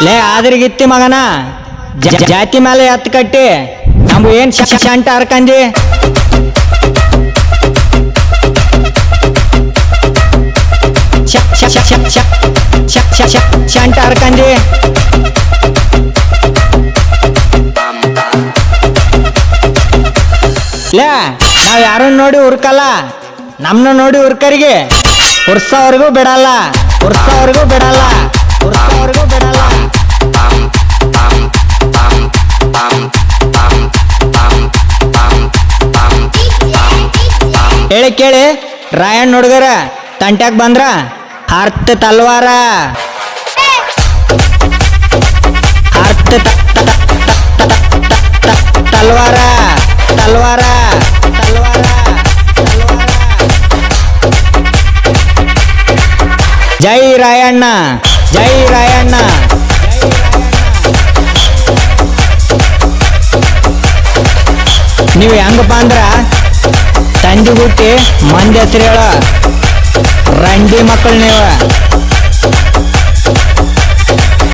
ಲೇ ಆದ್ರಿಗಿತ್ತಿ ಮಗನ ಜಾತಿ ಮೇಲೆ ಎತ್ತು ಕಟ್ಟಿ ನಮ್ಗೆ ಏನ್ ಶಂಟ ಹರ್ಕಂದಿ ಶಂಟ ಹರ್ಕಂದಿ ಲೇ ನಾವ್ ಯಾರನ್ನ ನೋಡಿ ಹುರ್ಕಲ್ಲ ನಮ್ನ ನೋಡಿ ಹುರ್ಕರಿಗೆ ಹುರ್ಸೋವರೆಗೂ ಬಿಡಲ್ಲ ಹುರ್ಸೋವರೆಗೂ ಬಿಡಲ್ಲ ಹುರ್ಸೋವರೆಗೂ ಬಿಡಲ್ಲ ಹೇಳಿ ಕೇಳಿ ರಾಯಣ್ಣ ಹುಡುಗರ ತಂಟ್ಯಾಕ್ ಬಂದ್ರ ಅರ್ಥ ತಲ್ವಾರ ಅರ್ಥ ತಲ್ವಾರ ತಲ್ವಾರ ತಲ್ವಾರ ಜೈ ರಾಯಣ್ಣ ಜೈ ರಾಯಣ್ಣ ನೀವು ಹೆಂಗಪ್ಪ ಅಂದ್ರ ತಂದಿ ಹುಟ್ಟಿ ಮಂದಿ ಹೆಸರು ಹೇಳ ರಂಡಿ ಮಕ್ಕಳು ನೀವು